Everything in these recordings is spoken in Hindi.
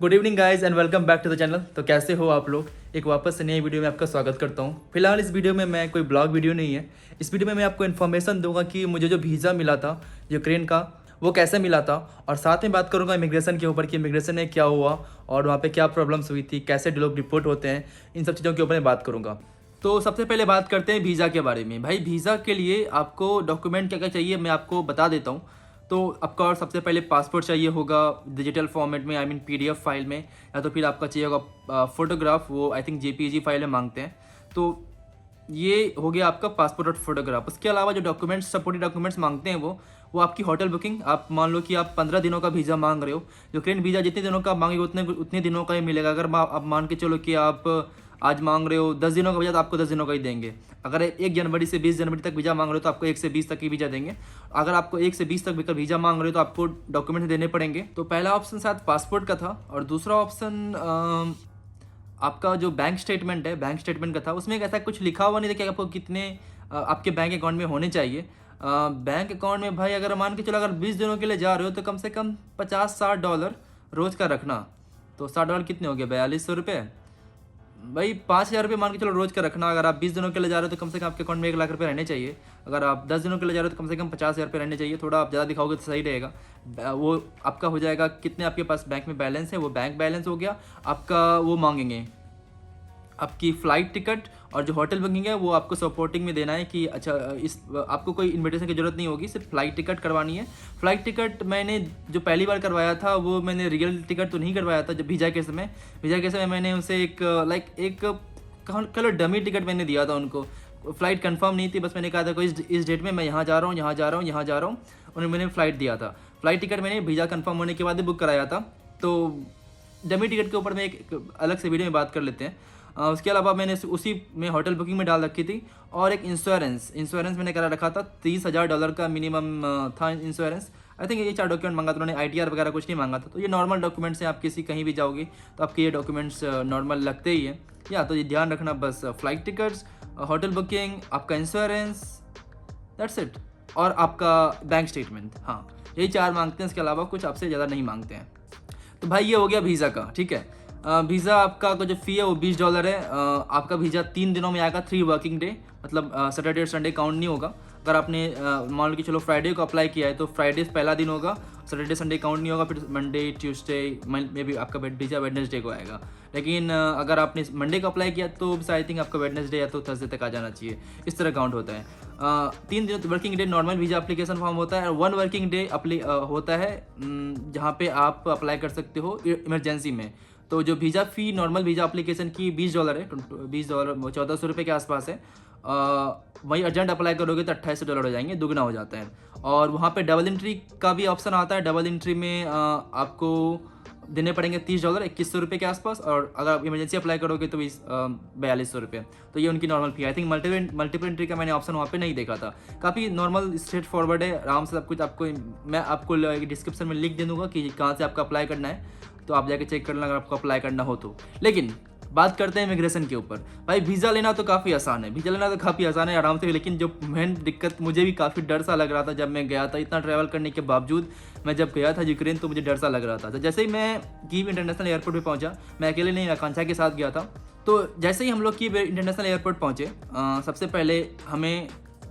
Good evening guys and welcome back to the channel. तो कैसे हो आप लोग। एक वापस से नई वीडियो में आपका स्वागत करता हूँ। फिलहाल इस वीडियो में मैं कोई ब्लॉग वीडियो नहीं है। इस वीडियो में मैं आपको इन्फॉर्मेशन दूंगा कि मुझे जो वीज़ा मिला था यूक्रेन का वो कैसे मिला था, और साथ में बात करूँगा इमिग्रेशन के ऊपर कि इमिग्रेशन में क्या हुआ और वहाँ पे क्या प्रॉब्लम्स हुई थी, कैसे लोग रिपोर्ट होते हैं, इन सब चीज़ों के ऊपर मैं बात करूँगा। तो सबसे पहले बात करते हैं वीज़ा के बारे में। भाई वीज़ा के लिए आपको डॉक्यूमेंट क्या क्या चाहिए मैं आपको बता देता हूँ। तो आपका सबसे पहले पासपोर्ट चाहिए होगा डिजिटल फॉर्मेट में, आई मीन पीडीएफ फाइल में, या तो फिर आपका चाहिए होगा फोटोग्राफ, वो आई थिंक जेपीजी फाइल में मांगते हैं। तो ये हो गया आपका पासपोर्ट और फोटोग्राफ। उसके अलावा जो डॉक्यूमेंट्स, सपोर्टिंग डॉक्यूमेंट्स मांगते हैं वो आपकी होटल बुकिंग। आप मान लो कि आप 15 दिनों का वीज़ा मांग रहे हो, यूक्रेन वीज़ा जितने दिनों का मांगेगा उतने दिनों का ही मिलेगा। अगर आप मान के चलो कि आप आज मांग रहे हो 10 दिनों का वीज़ा, तो आपको 10 दिनों का ही देंगे। अगर 1 जनवरी से 20 जनवरी तक वीज़ा मांग रहे हो तो आपको 1 से 20 तक ही वीज़ा देंगे। अगर आपको 1 से 20 तक वीज़ा मांग रहे हो तो आपको डॉक्यूमेंट देने पड़ेंगे। तो पहला ऑप्शन शायद पासपोर्ट का था, और दूसरा ऑप्शन आपका जो बैंक स्टेटमेंट है, बैंक स्टेटमेंट का था। उसमें एक ऐसा कुछ लिखा हुआ नहीं था कि आपको कितने आपके बैंक अकाउंट में होने चाहिए। बैंक अकाउंट में भाई अगर मान के चलो अगर 20 दिनों के लिए जा रहे हो तो कम से कम $50-60 रोज़ का रखना। तो $60 कितने हो गए, ₹4200। भाई 5,000 मान के चलो रोज़ का रखना। अगर आप 20 दिनों के लिए जा रहे हो तो कम से कम आपके अकाउंट में 1,00,000 रहने चाहिए। अगर आप 10 दिनों के लिए जा रहे हो तो कम से कम 50,000 रहने चाहिए। थोड़ा आप ज़्यादा दिखाओगे तो सही रहेगा। वो आपका हो जाएगा कितने आपके पास बैंक में बैलेंस है, वो बैंक बैलेंस हो गया आपका। वो मांगेंगे आपकी फ़्लाइट टिकट, और जो होटल बुकिंग है वो आपको सपोर्टिंग में देना है कि अच्छा इस आपको कोई इन्विटेशन की ज़रूरत नहीं होगी, सिर्फ फ़्लाइट टिकट करवानी है। फ़्लाइट टिकट मैंने जो पहली बार करवाया था वो मैंने रियल टिकट तो नहीं करवाया था। जब वीज़ा के समय मैंने उसे एक कलर डमी टिकट मैंने दिया था उनको। फ़्लाइट कंफर्म नहीं थी, बस मैंने कहा था कोई इस डेट में मैं यहाँ जा रहा हूँ, यहाँ जा रहा हूँ, यहाँ जा रहा हूँ। उन्होंने मैंने फ़्लाइट दिया था। फ़्लाइट टिकट मैंने वीज़ा कंफर्म होने के बाद ही बुक कराया था। तो डमी टिकट के ऊपर में एक अलग से वीडियो में बात कर लेते हैं। उसके अलावा मैंने उसी में होटल बुकिंग में डाल रखी थी, और एक इंश्योरेंस मैंने करा रखा था। $30,000 का मिनिमम था इंश्योरेंस। आई थिंक ये 4 डॉक्यूमेंट मांगा था उन्होंने, आईटीआर वगैरह कुछ नहीं मांगा था। तो ये नॉर्मल डॉक्यूमेंट्स हैं, आप किसी कहीं भी जाओगे तो आपके ये डॉक्यूमेंट्स नॉर्मल लगते ही हैं। या तो ये ध्यान रखना बस, फ़्लाइट टिकट्स, होटल बुकिंग, आपका इंश्योरेंस, दैट्स इट, और आपका बैंक स्टेटमेंट। हाँ, यही 4 मांगते हैं, इसके अलावा कुछ आपसे ज़्यादा नहीं मांगते हैं। तो भाई ये हो गया वीज़ा का, ठीक है। वीज़ा आपका जो फ़ी है वो $20 है। आपका वीज़ा 3 दिनों में आएगा, 3 वर्किंग डे, मतलब सैटरडे और संडे काउंट नहीं होगा। अगर आपने मान लो कि चलो फ्राइडे को अप्लाई किया है तो फ्राइडे पहला दिन होगा, सैटरडे संडे काउंट नहीं होगा, फिर मंडे ट्यूसडे में भी आपका वीज़ा वेडनेसडे को आएगा। लेकिन अगर आपने मंडे को अप्लाई किया तो आई थिंक आपका वेडनेसडे या तो थर्सडे तक आ जाना चाहिए। इस तरह काउंट होता है। 3 दिन working day normal visa application form होता है, और 1 वर्किंग डे होता है जहाँ पे आप अप्लाई कर सकते हो इमरजेंसी में। तो जो वीज़ा फ़ी नॉर्मल वीज़ा एप्लीकेशन की $20 है, $20 ₹1,400 के आसपास है। वहीं अर्जेंट अप्लाई करोगे तो $2,800 हो जाएंगे, दुगना हो जाता है। और वहाँ पे डबल एंट्री का भी ऑप्शन आता है। डबल एंट्री में आपको देने पड़ेंगे $30, ₹2,100 के आसपास, और अगर आप इमरजेंसी अप्लाई करोगे तो ₹4,200। तो ये उनकी normal fee. I think multiple entry का मैंने ऑप्शन वहाँ पे नहीं देखा था। काफ़ी नॉर्मल स्ट्रेट फॉरवर्ड है, आराम से सब कुछ आपको मैं आपको डिस्क्रिप्शन में लिख दे दूँगा कि कहाँ से आपका अप्लाई करना है, तो आप जाके चेक कर लेना अगर आपको अप्लाई करना हो तो। लेकिन बात करते हैं इमिग्रेशन के ऊपर। भाई वीज़ा लेना तो काफ़ी आसान है, आराम से। लेकिन जो मेन दिक्कत, मुझे भी काफ़ी डर सा लग रहा था जब मैं गया था। इतना ट्रैवल करने के बावजूद मैं जब गया था यूक्रेन तो मुझे डर सा लग रहा था। तो जैसे ही मैं कीव इंटरनेशनल एयरपोर्ट पे पहुंचा, मैं अकेले नहीं, आकांक्षा के साथ गया था। तो जैसे ही हम लोग कीव इंटरनेशनल एयरपोर्ट पहुंचे, सबसे पहले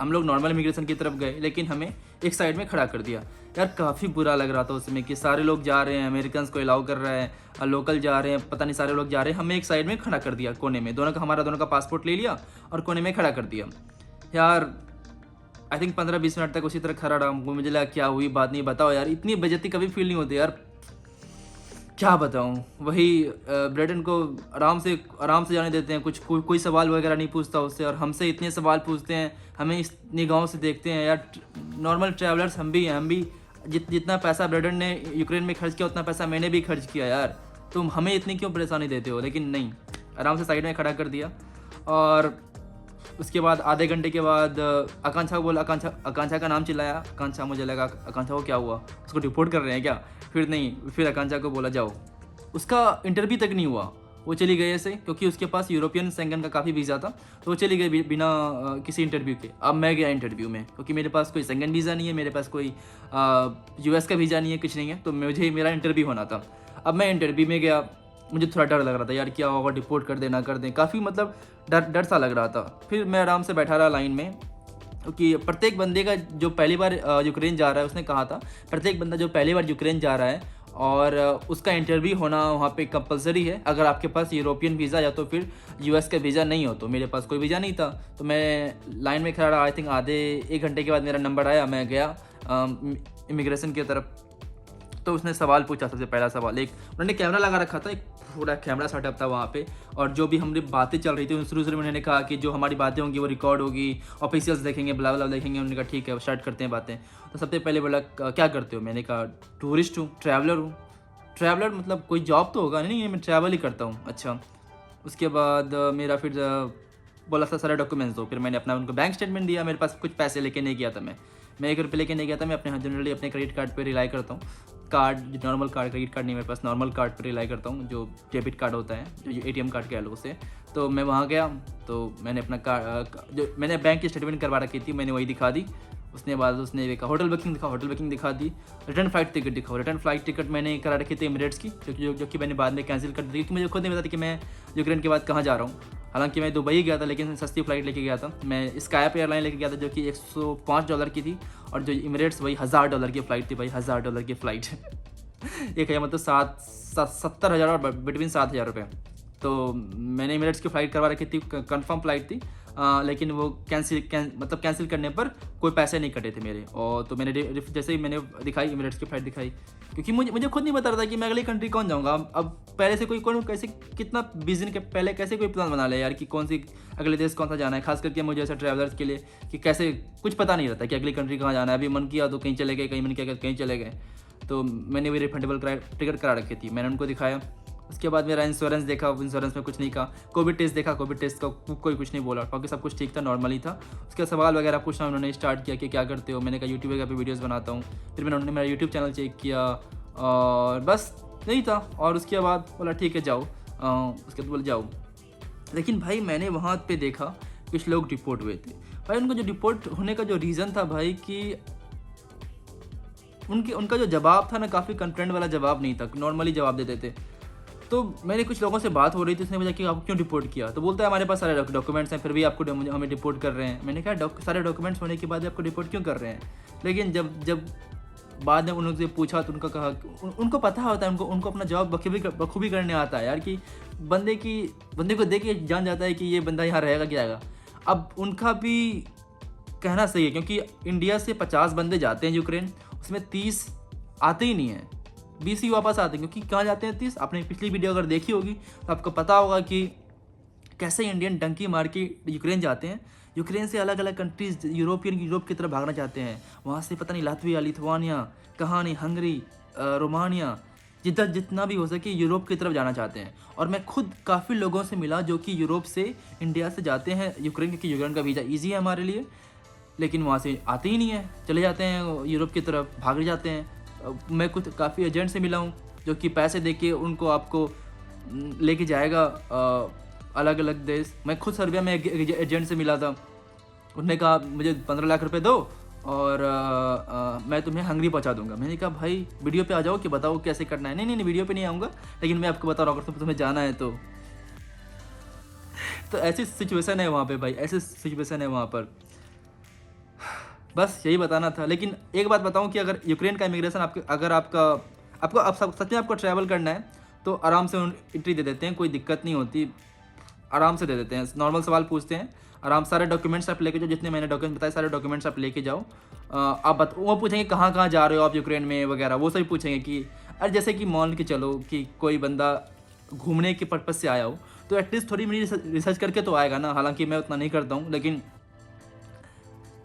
हम लोग नॉर्मल इमिग्रेशन की तरफ गए, लेकिन हमें एक साइड में खड़ा कर दिया। यार काफ़ी बुरा लग रहा था उसमें कि सारे लोग जा रहे हैं, अमेरिकन को अलाउ कर रहा है, लोकल जा रहे हैं, पता नहीं सारे लोग जा रहे हैं, हमें एक साइड में खड़ा कर दिया कोने में। हमारा दोनों का पासपोर्ट ले लिया और कोने में खड़ा कर दिया। यार आई थिंक 15-20 मिनट तक उसी तरह खड़ा रहा। मुझे लगा क्या हुई बात, नहीं बताओ यार, इतनी बेइज्जती कभी फील नहीं होती यार, क्या बताऊँ। वही ब्रेडन को आराम से जाने देते हैं, कोई सवाल वगैरह नहीं पूछता उससे, और हमसे इतने सवाल पूछते हैं, हमें इस निगाहों से देखते हैं। यार नॉर्मल ट्रैवलर्स हम भी हैं, हम भी जितना पैसा ब्रेडन ने यूक्रेन में खर्च किया उतना पैसा मैंने भी खर्च किया यार, तुम हमें इतनी क्यों परेशानी देते हो। लेकिन नहीं, आराम से साइड में खड़ा कर दिया। और उसके बाद आधे घंटे के बाद आकांक्षा को बोला, आकांक्षा का नाम चिल्लाया। आकांक्षा, मुझे लगा आकांक्षा को क्या हुआ, उसको रिपोर्ट कर रहे हैं क्या। फिर आकांक्षा को बोला जाओ। उसका इंटरव्यू तक नहीं हुआ, वो चली गई ऐसे, क्योंकि उसके पास यूरोपियन सेंगन का काफ़ी वीज़ा था, तो वो चली गई बिना किसी इंटरव्यू के। अब मैं गया इंटरव्यू में, क्योंकि मेरे पास कोई सेंगन वीज़ा नहीं है, मेरे पास कोई यूएस का वीज़ा नहीं है, कुछ नहीं है, तो मेरा इंटरव्यू होना था। अब मैं इंटरव्यू में गया, मुझे थोड़ा डर लग रहा था यार, क्या होगा, डिपोर्ट कर देना कर दें, काफ़ी मतलब डर सा लग रहा था। फिर मैं आराम से बैठा रहा लाइन में, क्योंकि प्रत्येक बंदे का जो पहली बार यूक्रेन जा रहा है, उसने कहा था प्रत्येक बंदा जो पहली बार यूक्रेन जा रहा है और उसका इंटरव्यू होना वहाँ पे कंपलसरी है, अगर आपके पास यूरोपियन वीज़ा या तो फिर यूएस का वीज़ा नहीं हो। तो मेरे पास कोई वीज़ा नहीं था, तो मैं लाइन में खड़ा रहा। आई थिंक आधे 1 घंटे के बाद मेरा नंबर आया, मैं गया इमिग्रेशन की तरफ। तो उसने सवाल पूछा, सबसे पहला सवाल, एक उन्होंने कैमरा लगा रखा था, एक पूरा कैमरा सेटअप था वहाँ पे, और जो भी हमारी बातें चल रही थी शुरू में उन्होंने कहा कि जो हमारी बातें होंगी वो रिकॉर्ड होगी, ऑफिशियल्स देखेंगे, ब्ला ब्ला देखेंगे। उन्होंने कहा ठीक है, स्टार्ट करते हैं बातें। तो सबसे पहले बोला क्या करते हो, मैंने कहा टूरिस्ट हूँ, ट्रैवलर हूँ। ट्रैवलर मतलब कोई जॉब तो होगा नहीं, मैं ट्रैवल ही करता हूँ। अच्छा, उसके बाद मेरा फिर बोला था सारे डॉक्यूमेंट्स दो। फिर मैंने अपना उनको बैंक स्टेटमेंट दिया। मेरे पास कुछ पैसे लेके नहीं गया था, मैं 1 रुपये लेके नहीं गया था। मैं अपने जनरली अपने क्रेडिट कार्ड पे रिलाई करता हूँ। Card, normal card, credit card नहीं मेरे पास, नॉर्मल कार्ड पर रिलाई करता हूँ, जो डेबिट कार्ड होता है, जो एटीएम कार्ड कह लो उसे। तो मैं वहाँ गया, तो मैंने अपना कार्ड, जो मैंने बैंक की स्टेटमेंट करवा रखी थी, मैंने वही दिखा दी। उसने बाद उसने देखा होटल बुकिंग दिखा दी। रिटर्न फ्लाइट टिकट दिखाओ, रिटर्न फ्लाइट टिकट मैंने करा रखी थी एमिरेट्स की, जो कि मैंने बाद में कैंसिल कर दी, क्योंकि मुझे खुद नहीं पता था कि मैं यूक्रेन के बाद कहाँ जा रहा हूँ। हालांकि मैं दुबई गया था, लेकिन सस्ती फ्लाइट लेके गया था। मैं स्काईप एयरलाइन लेके गया था, जो कि $105 की थी, और जो एमिरेट्स वही $1000 की फ़्लाइट थी भाई, $1000 की फ़्लाइट। एक है मतलब 70,000 और बिटवीन 7,000 रुपये। तो मैंने एमिरेट्स की फ़्लाइट करवा रखी थी, कंफर्म फ़्लाइट थी, लेकिन वो कैंसिल करने पर कोई पैसे नहीं कटे थे मेरे। और तो मैंने जैसे ही मैंने दिखाई एमिरेट्स की फ़्लाइट दिखाई, क्योंकि मुझे खुद नहीं पता रहा था कि मैं अगली कंट्री कौन जाऊँगा। अब पहले से कौन कैसे कितना 20 दिन के पहले कैसे कोई प्लान बना ले यार कि कौन सी अगले देश कौन सा जाना है, खास करके मुझे ऐसे ट्रैवलर्स के लिए कि कैसे कुछ पता नहीं रहता कि अगली कंट्री कहाँ जाना है। अभी मन किया तो कहीं चले गए, कहीं मन किया कहीं चले गए। तो मैंने भी रिफंडेबल टिकट करा रखी थी, मैंने उनको दिखाया। उसके बाद मेरा इंश्योरेंस देखा, इंश्योरेंस में कुछ नहीं कहा। कोविड टेस्ट देखा, कोविड टेस्ट का कोई कुछ नहीं बोला, बाकी सब कुछ ठीक था, नॉर्मली था। उसके सवाल वगैरह पूछना उन्होंने स्टार्ट किया कि क्या करते हो। मैंने कहा यूट्यूब वगैरह पे वीडियोस बनाता हूँ। फिर उन्होंने मेरा यूट्यूब चैनल चेक किया और बस नहीं था। और उसके बाद बोला ठीक है जाओ, उसके बाद बोला जाओ। लेकिन भाई मैंने वहाँ पे देखा कुछ लोग डिपोर्ट हुए थे भाई। उनको जो डिपोर्ट होने का जो रीज़न था भाई कि उनका जो जवाब था ना, काफ़ी कंटेंट वाला जवाब नहीं था, नॉर्मली जवाब देते थे। तो मैंने कुछ लोगों से बात हो रही थी, उसने पूछा कि आपको क्यों डिपोर्ट किया। तो बोलता है हमारे पास सारे डॉक्यूमेंट्स हैं, फिर भी आपको हमें डिपोर्ट कर रहे हैं। मैंने कहा सारे डॉक्यूमेंट्स होने के बाद आपको डिपोर्ट क्यों कर रहे हैं। लेकिन जब बाद में उन्होंने पूछा तो उनका कहा, उनको पता होता है, उनको अपना जवाब बखूबी करने आता है यार, कि बंदे को देख के जान जाता है कि ये बंदा यहाँ रहेगा क्या आएगा। अब उनका भी कहना सही है, क्योंकि इंडिया से 50 बंदे जाते हैं यूक्रेन, उसमें 30 आते ही नहीं हैं, 20 ही वापस आते हैं। क्योंकि कहाँ जाते हैं 30, आपने पिछली वीडियो अगर देखी होगी तो आपको पता होगा कि कैसे इंडियन डंकी मार के यूक्रेन जाते हैं। यूक्रेन से अलग अलग कंट्रीज यूरोप की तरफ भागना चाहते हैं। वहाँ से पता नहीं लातविया, लिथुआनिया, कहाँ नहीं, हंगरी, रोमानिया, जितना भी हो सके यूरोप की तरफ जाना चाहते हैं। और मैं खुद काफ़ी लोगों से मिला जो कि यूरोप से इंडिया से जाते हैं यूक्रेन, क्योंकि यूक्रेन का वीज़ा ईजी है हमारे लिए, लेकिन वहाँ से आते ही नहीं है, चले जाते हैं यूरोप की तरफ, भाग जाते हैं। मैं कुछ काफ़ी एजेंट से मिला हूँ जो कि पैसे दे के आपको लेके जाएगा अलग अलग देश। मैं खुद सर्बिया में एक एजेंट से मिला था, उन्होंने कहा मुझे 15 लाख रुपए दो और मैं तुम्हें हंगरी पहुंचा दूंगा। मैंने कहा भाई वीडियो पे आ जाओ कि बताओ कैसे करना है। नहीं वीडियो पे नहीं आऊँगा, लेकिन मैं आपको बता रहा हूँ अगर तुम्हें जाना है तो ऐसी सिचुएशन है वहाँ पे भाई, ऐसी सिचुएशन है वहाँ पर। बस यही बताना था। लेकिन एक बात बताऊँ कि अगर यूक्रेन का इमिग्रेशन आपको सच में आपको ट्रैवल करना है तो आराम से एंट्री दे देते हैं, कोई दिक्कत नहीं होती, आराम से दे देते हैं। नॉर्मल सवाल पूछते हैं, आराम सारे डॉक्यूमेंट्स आप लेके जाओ, जितने मैंने डॉक्यूमेंट बताए सारे डॉक्यूमेंट्स आप लेके जाओ। वो पूछेंगे कहाँ जा रहे हो आप यूक्रेन में वगैरह, वो सभी पूछेंगे। कि अरे जैसे कि मान के चलो कि कोई बंदा घूमने के पर्पज़ से आया हो तो एटलीस्ट थोड़ी मेरी रिसर्च करके तो आएगा ना। हालांकि मैं उतना नहीं करता हूँ, लेकिन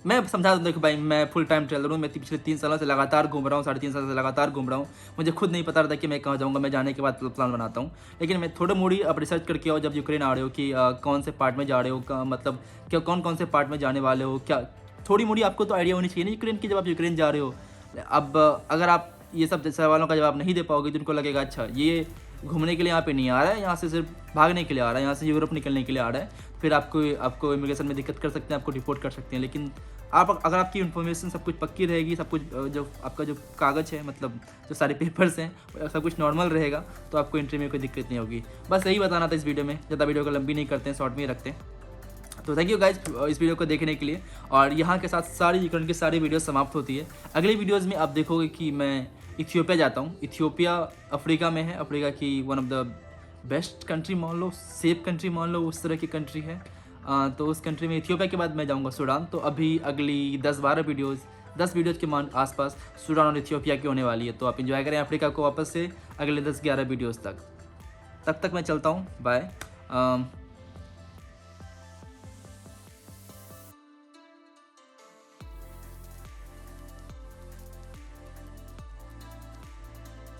मैं समझा दूँ कि भाई मैं फुल टाइम ट्रेवलर हूँ, मैं पिछले 3 सालों से लगातार घूम रहा हूँ, 3.5 साल से लगातार घूम रहा हूँ। मुझे खुद नहीं पता रहता कि मैं कहाँ जाऊँगा, मैं जाने के बाद प्लान बनाता हूँ। लेकिन मैं थोड़ा मोड़ी आप रिसर्च करके आओ जब यूक्रेन आ रहे हो कि कौन से पार्ट में जा रहे हो, मतलब क्या कौन से पार्ट में जाने वाले हो, क्या थोड़ी मोड़ी आपको तो आइडिया होनी चाहिए ना यूक्रेन की, जब आप यूक्रेन जा रहे हो। अब अगर आप ये सब सवालों का जवाब नहीं दे पाओगे तो उनको लगेगा अच्छा ये घूमने के लिए यहाँ पे नहीं आ रहा है, यहाँ से सिर्फ भागने के लिए आ रहा है, यहाँ से यूरोप निकलने के लिए आ रहा है। फिर आपको इमिग्रेशन में दिक्कत कर सकते हैं, आपको डिपोर्ट कर सकते हैं। लेकिन आप अगर आपकी इन्फॉर्मेशन सब कुछ पक्की रहेगी, सब कुछ जो आपका जो कागज़ है, मतलब जो सारे पेपर्स हैं सब कुछ नॉर्मल रहेगा, तो आपको एंट्री में कोई दिक्कत नहीं होगी। बस यही बताना था इस वीडियो में। ज़्यादा वीडियो को लंबी नहीं करते हैं, शॉर्ट में ही रखते हैं। तो थैंक यू गाइज इस वीडियो को देखने के लिए। और यहाँ के साथ सारी यूक्रेन की सारी वीडियो समाप्त होती है। अगली वीडियोज़ में आप देखोगे कि मैं इथियोपिया जाता हूँ। इथियोपिया अफ्रीका में है, अफ्रीका की one of the best country मान लो, सेफ कंट्री मान लो, उस तरह की कंट्री है। तो उस कंट्री में इथियोपिया के बाद मैं जाऊँगा सूडान। तो अभी अगली 10-12 वीडियोज़, 10 वीडियोज़ के आसपास सूडान और इथियोपिया की होने वाली है। तो आप इंजॉय करें अफ्रीका को वापस से अगले 10-11 वीडियोज़ तक। तब तक मैं चलता हूँ, बाय।